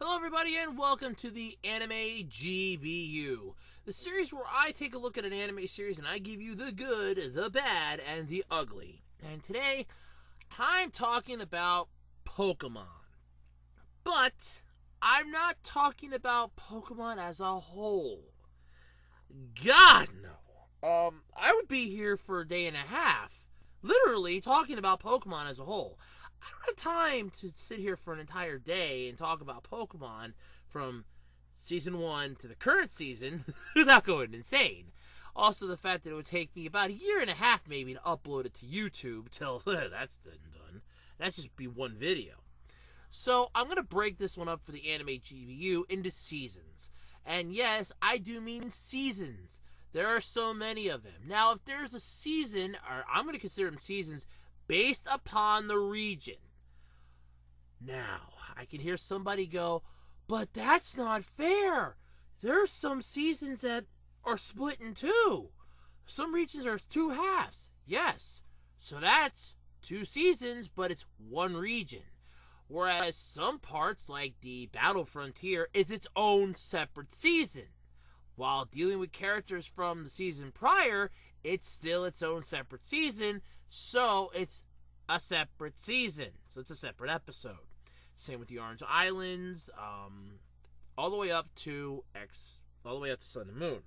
Hello everybody and welcome to the Anime G.B.U, the series where I take a look at an anime series and I give you the good, the bad, and the ugly. And today, I'm talking about Pokemon. But, I'm not talking about Pokemon as a whole. God, no. I would be here for a day and a half, literally talking about Pokemon as a whole. I don't have time to sit here for an entire day and talk about Pokemon from season 1 to the current season without going insane. Also, the fact that it would take me about a year and a half maybe to upload it to YouTube till that's done. That's just be one video. So, I'm going to break this one up for the Anime G.B.U into seasons. And yes, I do mean seasons. There are so many of them. Now, if there's a season, or I'm going to consider them seasons, based upon the region. Now, I can hear somebody go, but that's not fair. There's some seasons that are split in two. Some regions are two halves. Yes, so that's two seasons, but it's one region. Whereas some parts, like the Battle Frontier, is its own separate season. While dealing with characters from the season prior, it's still its own separate season, so it's a separate season. So it's a separate episode. Same with the Orange Islands, all the way up to Sun and Moon,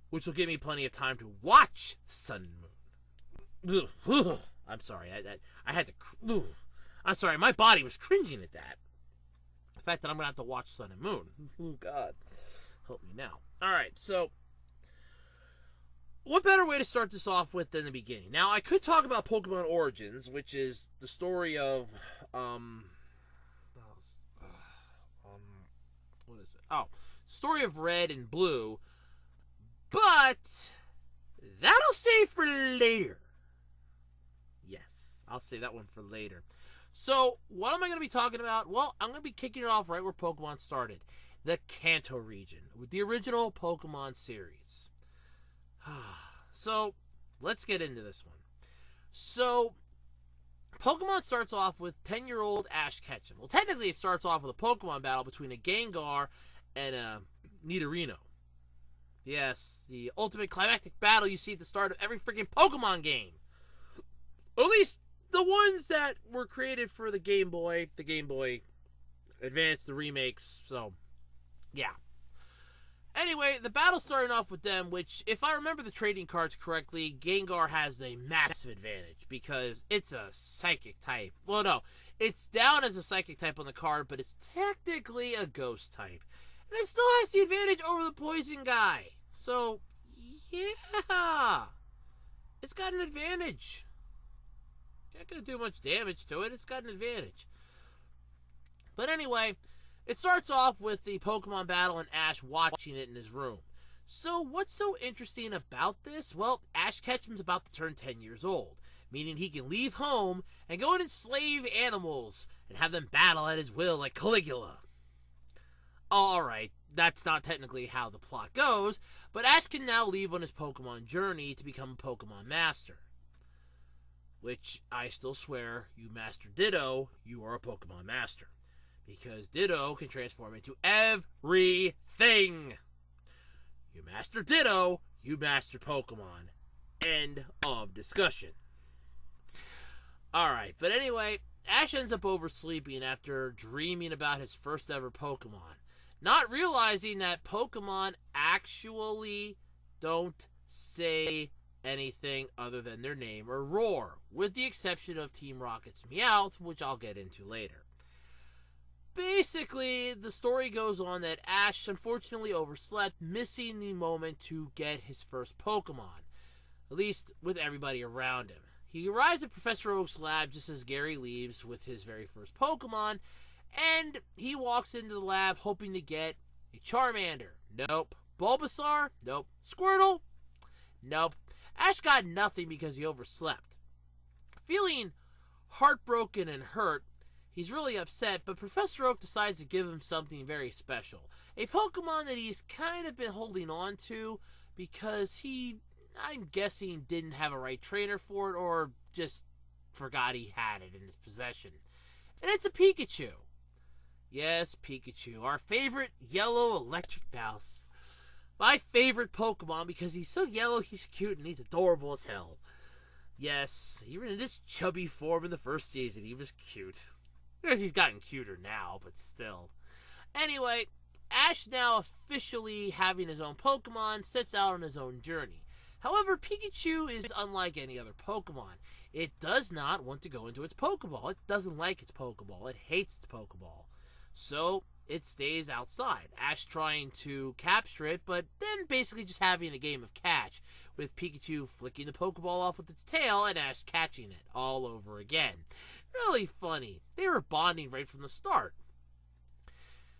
which will give me plenty of time to watch Sun and Moon. I'm sorry, I had to. I'm sorry, my body was cringing at that. The fact that I'm gonna have to watch Sun and Moon. Oh God, help me now. All right, so what better way to start this off with than the beginning? Now, I could talk about Pokemon Origins, which is the story of, what is it? Oh, story of Red and Blue, but that'll save for later. Yes, I'll save that one for later. So, what am I going to be talking about? Well, I'm going to be kicking it off right where Pokemon started, the Kanto region, with the original Pokemon series. So, let's get into this one. So, Pokemon starts off with 10-year-old Ash Ketchum. Well, technically it starts off with a Pokemon battle between a Gengar and a Nidorino. Yes, the ultimate climactic battle you see at the start of every freaking Pokemon game. Or at least the ones that were created for the Game Boy Advance, the remakes, so, yeah. Anyway, the battle starting off with them, which, if I remember the trading cards correctly, Gengar has a massive advantage because it's a psychic type. Well, no, it's down as a psychic type on the card, but it's technically a ghost type. And it still has the advantage over the poison guy. So, yeah, it's got an advantage. Not going to do much damage to it. It's got an advantage. But anyway, it starts off with the Pokemon battle and Ash watching it in his room. So what's so interesting about this? Well, Ash Ketchum's about to turn 10 years old, meaning he can leave home and go and enslave animals and have them battle at his will like Caligula. Alright, that's not technically how the plot goes, but Ash can now leave on his Pokemon journey to become a Pokemon Master. Which, I still swear, you master Ditto, you are a Pokemon Master. Because Ditto can transform into everything. You master Ditto, you master Pokemon. End of discussion. Alright, but anyway, Ash ends up oversleeping after dreaming about his first ever Pokemon. Not realizing that Pokemon actually don't say anything other than their name or roar, with the exception of Team Rocket's Meowth, which I'll get into later. Basically, the story goes on that Ash unfortunately overslept, missing the moment to get his first Pokemon, at least with everybody around him. He arrives at Professor Oak's lab just as Gary leaves with his very first Pokemon, and he walks into the lab hoping to get a Charmander. Nope. Bulbasaur? Nope. Squirtle? Nope. Ash got nothing because he overslept. Feeling heartbroken and hurt, he's really upset, but Professor Oak decides to give him something very special. A Pokemon that he's kind of been holding on to because he, I'm guessing, didn't have a right trainer for it or just forgot he had it in his possession. And it's a Pikachu. Yes, Pikachu, our favorite yellow electric mouse. My favorite Pokemon because he's so yellow, he's cute, and he's adorable as hell. Yes, even in his chubby form in the first season, he was cute. Because he's gotten cuter now, but still. Anyway, Ash, now officially having his own Pokemon, sets out on his own journey. However, Pikachu is unlike any other Pokemon. It does not want to go into its Pokeball. It doesn't like its Pokeball. It hates its Pokeball. So, it stays outside. Ash trying to capture it, but then basically just having a game of catch, with Pikachu flicking the Pokeball off with its tail and Ash catching it all over again. Really funny. They were bonding right from the start.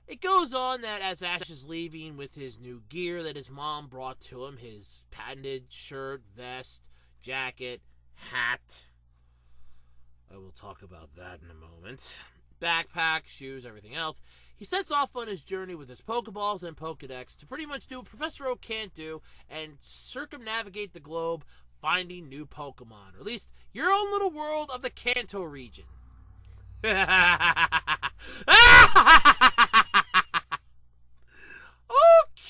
It goes on that as Ash is leaving with his new gear that his mom brought to him, his patented shirt, vest, jacket, hat. I will talk about that in a moment. Backpack, shoes, everything else. He sets off on his journey with his Pokeballs and Pokedex to pretty much do what Professor Oak can't do and circumnavigate the globe finding new Pokemon. Or at least your own little world of the Kanto region.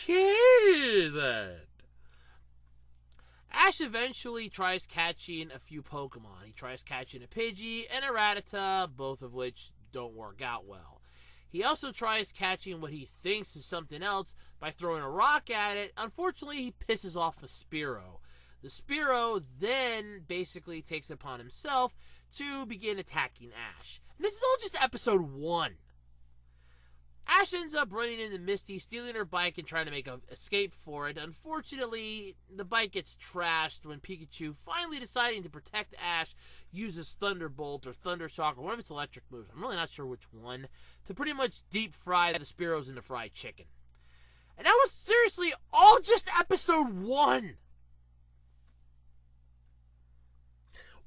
Okay, then. Ash eventually tries catching a few Pokemon. He tries catching a Pidgey and a Rattata, both of which don't work out well. He also tries catching what he thinks is something else by throwing a rock at it. Unfortunately, he pisses off a Spearow. The Spearow then basically takes it upon himself to begin attacking Ash. And this is all just episode 1. Ash ends up running into Misty, stealing her bike and trying to make an escape for it. Unfortunately, the bike gets trashed when Pikachu, finally deciding to protect Ash, uses Thunderbolt or Thundershock or one of its electric moves, I'm really not sure which one, to pretty much deep fry the Spearows into fried chicken. And that was seriously all just episode 1.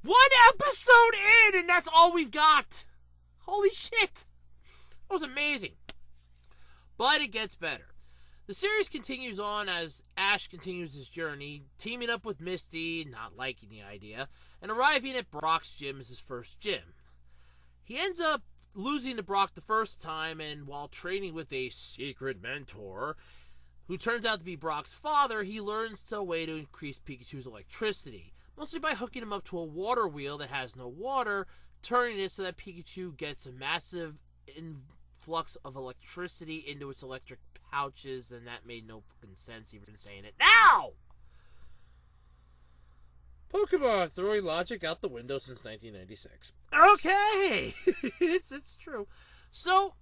One episode in, and that's all we've got. Holy shit. That was amazing. But it gets better. The series continues on as Ash continues his journey, teaming up with Misty, not liking the idea, and arriving at Brock's gym as his first gym. He ends up losing to Brock the first time, and while training with a secret mentor, who turns out to be Brock's father, he learns a way to increase Pikachu's electricity, mostly by hooking him up to a water wheel that has no water, turning it so that Pikachu gets a massive influx of electricity into its electric pouches, and that made no fucking sense even saying it now! Pokemon throwing logic out the window since 1996. Okay! it's true. So,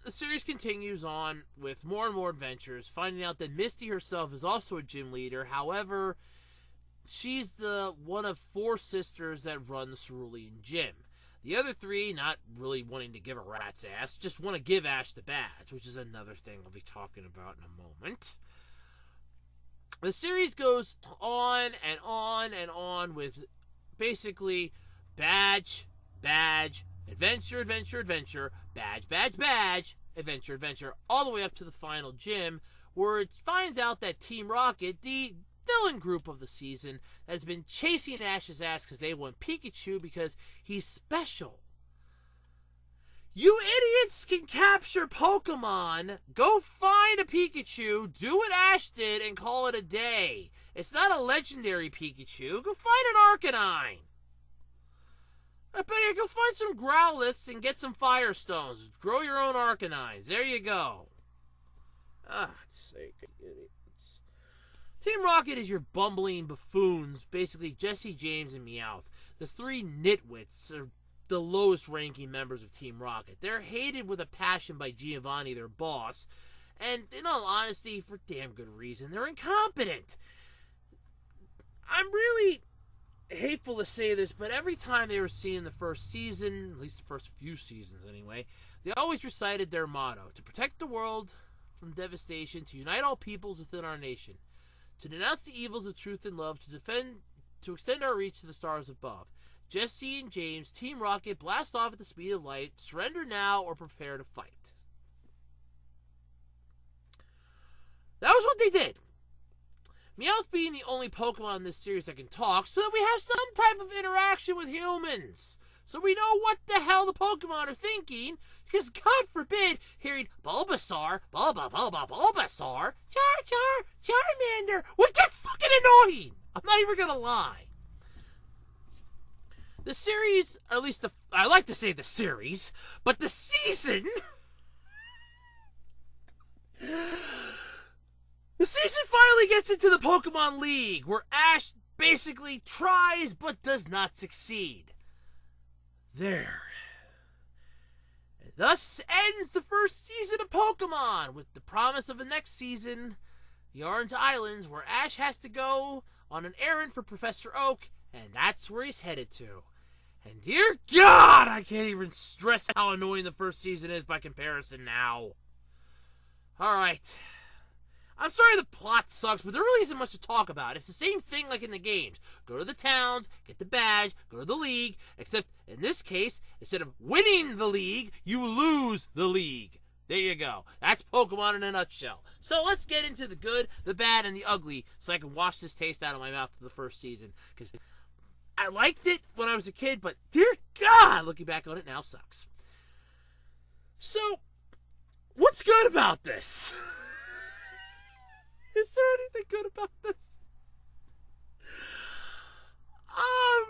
the series continues on with more and more adventures, finding out that Misty herself is also a gym leader. However, she's the one of 4 sisters that run the Cerulean Gym. The other 3, not really wanting to give a rat's ass, just want to give Ash the badge, which is another thing I'll be talking about in a moment. The series goes on and on and on with basically badge, adventure, badge, adventure, all the way up to the final gym, where it finds out that Team Rocket, the villain group of the season, has been chasing Ash's ass because they want Pikachu because he's special. You idiots can capture Pokemon, go find a Pikachu, do what Ash did, and call it a day. It's not a legendary Pikachu. Go find an Arcanine. I bet you go find some Growliths and get some Firestones. Grow your own Arcanines. There you go. Ah, sake, idiots. Team Rocket is your bumbling buffoons, basically Jesse, James, and Meowth. The 3 nitwits are the lowest ranking members of Team Rocket. They're hated with a passion by Giovanni, their boss, and in all honesty, for damn good reason. They're incompetent. I'm really hateful to say this, but every time they were seen in the first season, at least the first few seasons anyway, they always recited their motto: to protect the world from devastation, to unite all peoples within our nation, to denounce the evils of truth and love, to extend our reach to the stars above. Jesse and James, Team Rocket, blast off at the speed of light, surrender now or prepare to fight. That was what they did. Meowth being the only Pokemon in this series that can talk, so that we have some type of interaction with humans. So we know what the hell the Pokemon are thinking, because God forbid hearing Bulbasaur, Bulbasaur, Charmander would get fucking annoying. I'm not even gonna lie. The series, or at least I like to say the series, but the season... The season finally gets into the Pokemon League, where Ash basically tries but does not succeed. There. And thus ends the first season of Pokemon, with the promise of the next season, the Orange Islands, where Ash has to go on an errand for Professor Oak, and that's where he's headed to. And dear God, I can't even stress how annoying the first season is by comparison now. Alright. I'm sorry the plot sucks, but there really isn't much to talk about. It's the same thing like in the games. Go to the towns, get the badge, go to the league, except in this case, instead of winning the league, you lose the league. There you go. That's Pokemon in a nutshell. So let's get into the good, the bad, and the ugly so I can wash this taste out of my mouth for the first season. Because I liked it when I was a kid, but dear God, looking back on it now sucks. So, what's good about this? Is there anything good about this? I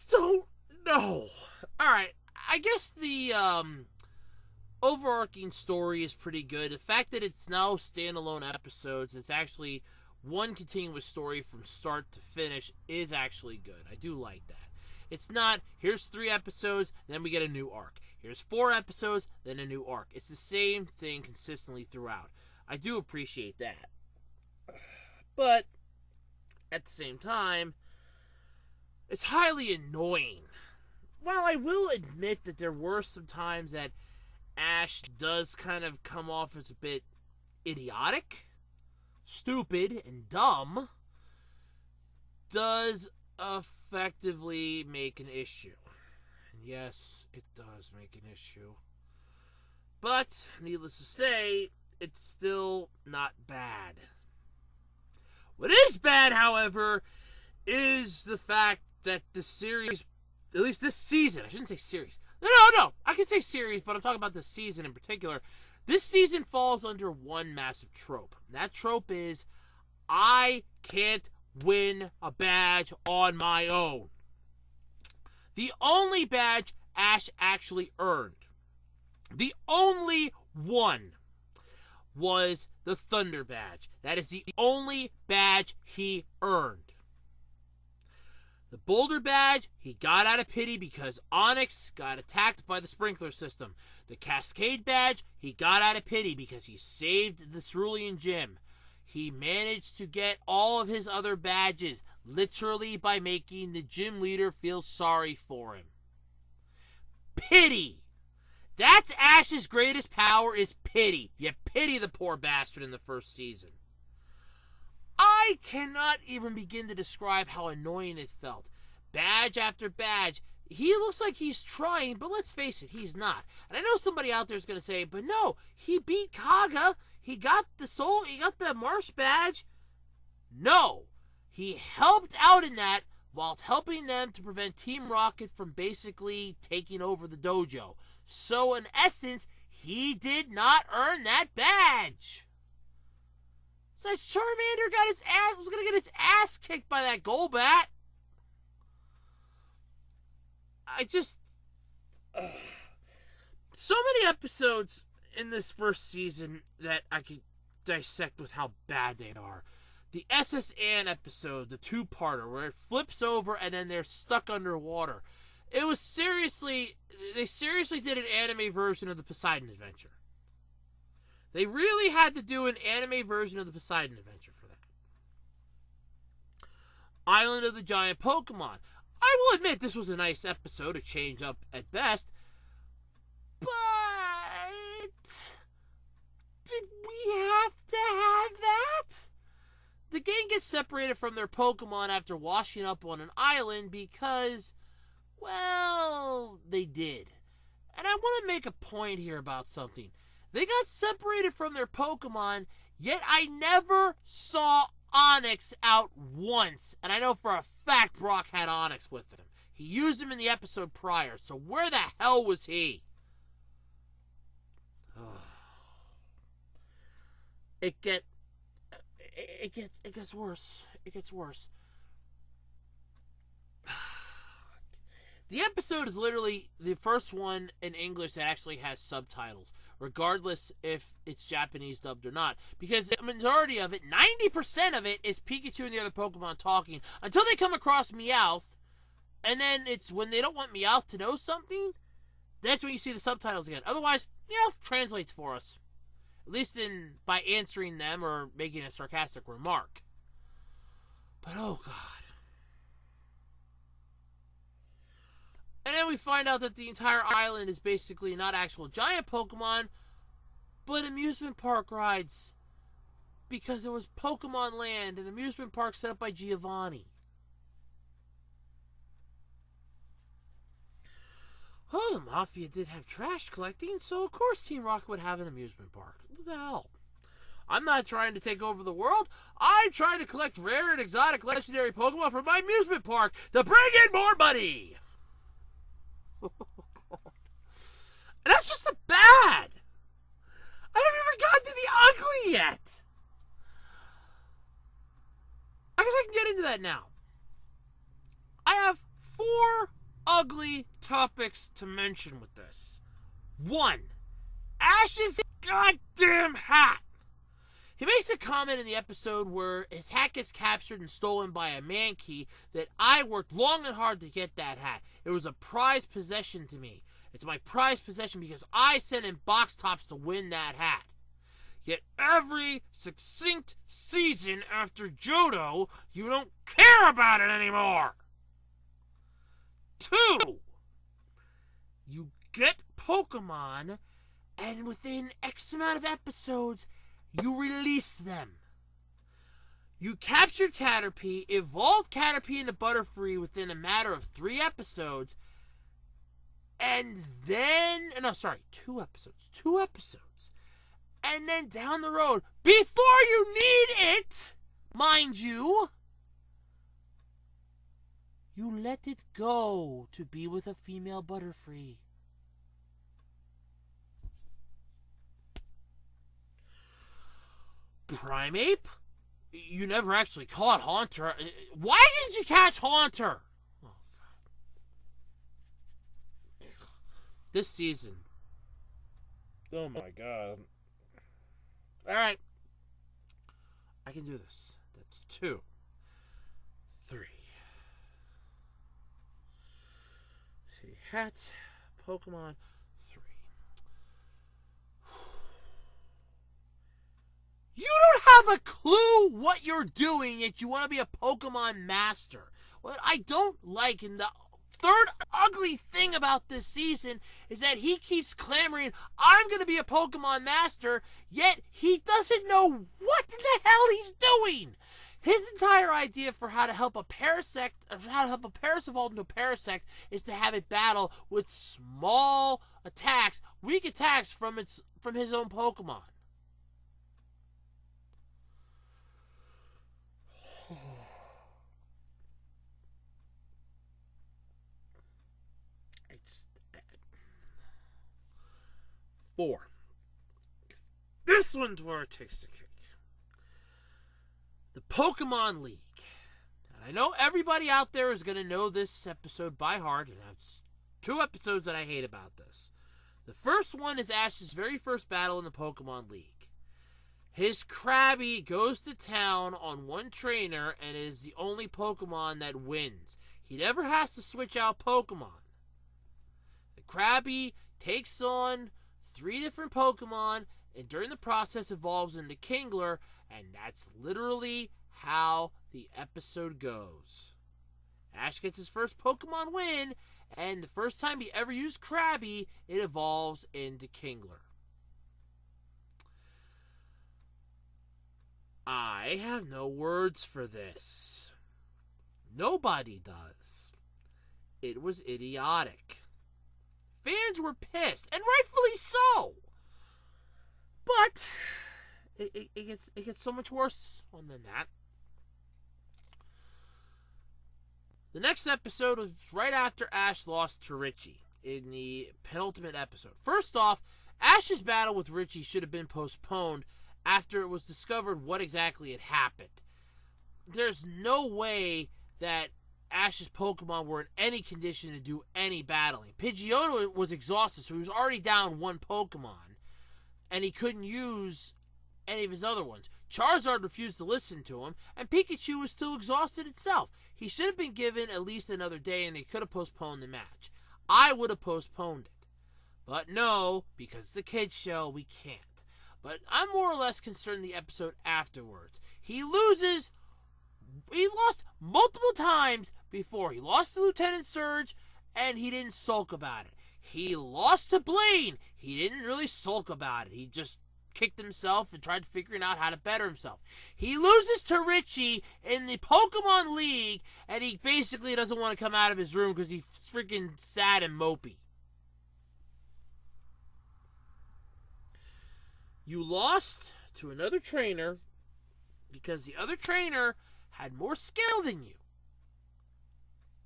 don't know. Alright, I guess the, overarching story is pretty good. The fact that it's now standalone episodes, it's actually one continuous story from start to finish, is actually good. I do like that. It's not, here's 3 episodes, then we get a new arc. Here's 4 episodes, then a new arc. It's the same thing consistently throughout. I do appreciate that. But, at the same time, it's highly annoying. While I will admit that there were some times that Ash does kind of come off as a bit idiotic, stupid, and dumb, does effectively make an issue. And yes, it does make an issue. But, needless to say, it's still not bad. What is bad, however, is the fact that the series, at least this season, I shouldn't say series. No, I can say series, but I'm talking about this season in particular. This season falls under one massive trope. That trope is, I can't win a badge on my own. The only badge Ash actually earned, the only one, was the Thunder Badge. That is the only badge he earned. The Boulder Badge, he got out of pity because Onyx got attacked by the sprinkler system. The Cascade Badge, he got out of pity because he saved the Cerulean Gym. He managed to get all of his other badges, literally by making the gym leader feel sorry for him. Pity! That's Ash's greatest power, is pity. You pity the poor bastard in the first season. I cannot even begin to describe how annoying it felt. Badge after badge. He looks like he's trying, but let's face it, he's not. And I know somebody out there is going to say, but no, he beat Kaga. He got the Marsh badge. No, he helped out in that while helping them to prevent Team Rocket from basically taking over the dojo. So in essence, he did not earn that badge. So Charmander was going to get his ass kicked by that Golbat. So many episodes in this first season that I could dissect with how bad they are. The SS Anne episode, the 2-parter, where it flips over and then they're stuck underwater. It was they seriously did an anime version of the Poseidon Adventure. They really had to do an anime version of the Poseidon Adventure for that. Island of the Giant Pokemon. I will admit this was a nice episode, a change up at best. But did we have to have that? The gang gets separated from their Pokemon after washing up on an island because, well, they did. And I want to make a point here about something. They got separated from their Pokemon, yet I never saw Onyx out once, and I know for a fact Brock had Onyx with him. He used him in the episode prior, so where the hell was he? It gets worse. It gets worse. The episode is literally the first one in English that actually has subtitles, regardless if it's Japanese dubbed or not. Because the majority of it, 90% of it, is Pikachu and the other Pokemon talking until they come across Meowth, and then it's when they don't want Meowth to know something, that's when you see the subtitles again. Otherwise, Meowth translates for us. At least by answering them or making a sarcastic remark. But oh god. And then we find out that the entire island is basically not actual giant Pokemon, but amusement park rides. Because there was Pokemon Land, an amusement park set up by Giovanni. Oh, the Mafia did have trash collecting, so of course Team Rocket would have an amusement park. What the hell? I'm not trying to take over the world. I'm trying to collect rare and exotic legendary Pokemon for my amusement park to bring in more money. And that's just the bad. I haven't even gotten to the ugly yet. I guess I can get into that now. I have 4 ugly topics to mention with this. 1. Ash's goddamn hat. He makes a comment in the episode where his hat gets captured and stolen by a Mankey that I worked long and hard to get that hat. It was a prized possession to me. It's my prized possession because I sent in box tops to win that hat. Yet every succinct season after Johto, you don't care about it anymore. 2. You get Pokemon, and within X amount of episodes, you release them. You captured Caterpie, evolved Caterpie into Butterfree within a matter of 3 episodes, and then... No, sorry, 2 episodes. 2 episodes. And then down the road, before you need it, mind you, you let it go to be with a female Butterfree. Primeape? You never actually caught Haunter. Why didn't you catch Haunter? Oh, God. This season. Oh my god. Alright. I can do this. That's 2. 3. See, hats, Pokemon, 3. You don't have a clue what you're doing, yet you want to be a Pokemon master. What I don't like, and the third ugly thing about this season, is that he keeps clamoring, I'm going to be a Pokemon master, yet he doesn't know what the hell he's doing. His entire idea for how to help a Parasect, or how to help a Paras evolve into a Parasect, is to have it battle with small attacks, weak attacks from his own Pokemon. Four. This one's where it takes the cake. The Pokemon League. And I know everybody out there is going to know this episode by heart, and that's 2 episodes that I hate about this. The first one is Ash's very first battle in the Pokemon League. His Krabby goes to town on one trainer and is the only Pokemon that wins. He never has to switch out Pokemon. The Krabby takes on 3 different Pokemon, and during the process evolves into Kingler, and that's literally how the episode goes. Ash gets his first Pokemon win, and the first time he ever used Krabby, it evolves into Kingler. I have no words for this. Nobody does. It was idiotic. Fans were pissed, and rightfully so. But it gets so much worse than that. The next episode was right after Ash lost to Richie in the penultimate episode. First off, Ash's battle with Richie should have been postponed after it was discovered what exactly had happened. There's no way that Ash's Pokemon were in any condition to do any battling. Pidgeotto was exhausted, so he was already down one Pokemon, and he couldn't use any of his other ones. Charizard refused to listen to him, and Pikachu was still exhausted itself. He should have been given at least another day, and they could have postponed the match. I would have postponed it. But no, because it's a kid's show, we can't. But I'm more or less concerned the episode afterwards. He lost multiple times before. He lost to Lieutenant Surge, and he didn't sulk about it. He lost to Blaine. He didn't really sulk about it. He just kicked himself and tried figuring out how to better himself. He loses to Richie in the Pokemon League, and he basically doesn't want to come out of his room because he's freaking sad and mopey. You lost to another trainer because the other trainer had more skill than you.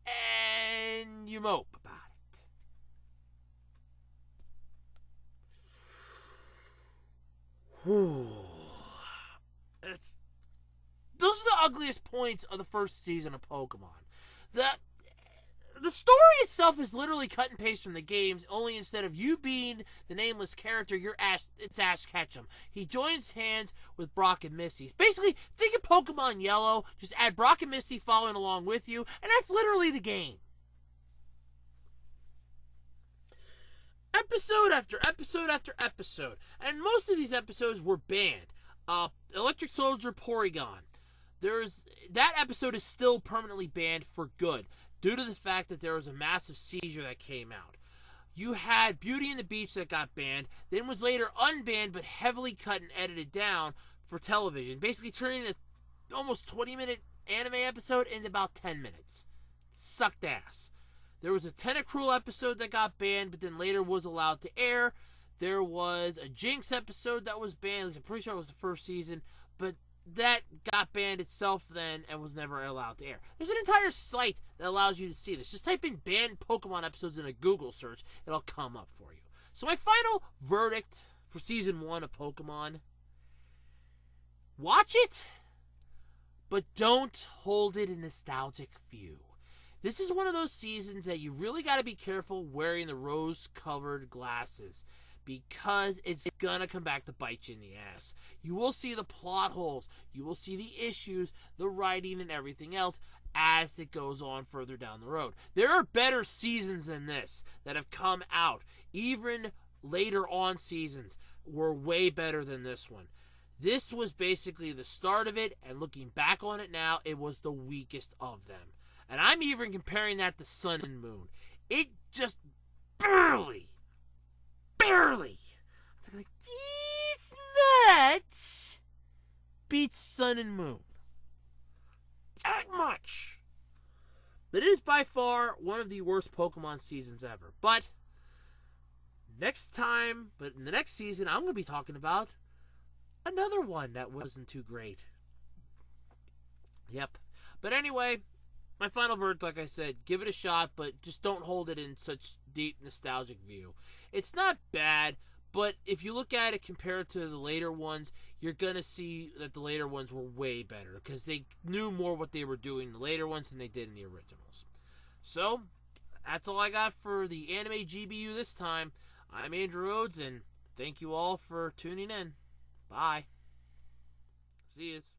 And you mope about it. Those are the ugliest points of the first season of Pokemon. The story itself is literally cut and paste from the games, only instead of you being the nameless character, it's Ash Ketchum. He joins hands with Brock and Misty. Basically, think of Pokemon Yellow, just add Brock and Misty following along with you, and that's literally the game. Episode after episode after episode, and most of these episodes were banned. Electric Soldier Porygon. That episode is still permanently banned for good, due to the fact that there was a massive seizure that came out. You had Beauty and the Beast that got banned, then was later unbanned but heavily cut and edited down for television, basically turning an almost 20-minute anime episode into about 10 minutes. Sucked ass. There was a Tentacruel episode that got banned but then later was allowed to air. There was a Jinx episode that was banned, at least I'm pretty sure it was the first season, but that got banned itself then and was never allowed to air. There's an entire site that allows you to see this. Just type in banned Pokemon episodes in a Google search. It'll come up for you. So my final verdict for Season 1 of Pokemon. Watch it, but don't hold it in nostalgic view. This is one of those seasons that you really got to be careful wearing the rose-colored glasses, because it's going to come back to bite you in the ass. You will see the plot holes, you will see the issues, the writing, and everything else as it goes on further down the road. There are better seasons than this that have come out. Even later on seasons were way better than this one. This was basically the start of it, and looking back on it now, it was the weakest of them. And I'm even comparing that to Sun and Moon. It just barely like this much beats Sun and Moon. That much. But it is by far one of the worst Pokemon seasons ever. But in the next season, I'm going to be talking about another one that wasn't too great. Yep. But anyway, my final verdict, like I said, give it a shot, but just don't hold it in such deep nostalgic view. It's not bad, but if you look at it compared to the later ones, you're going to see that the later ones were way better, because they knew more what they were doing in the later ones than they did in the originals. So, that's all I got for the Anime G.B.U. this time. I'm Andrew Rhodes, and thank you all for tuning in. Bye. See yous.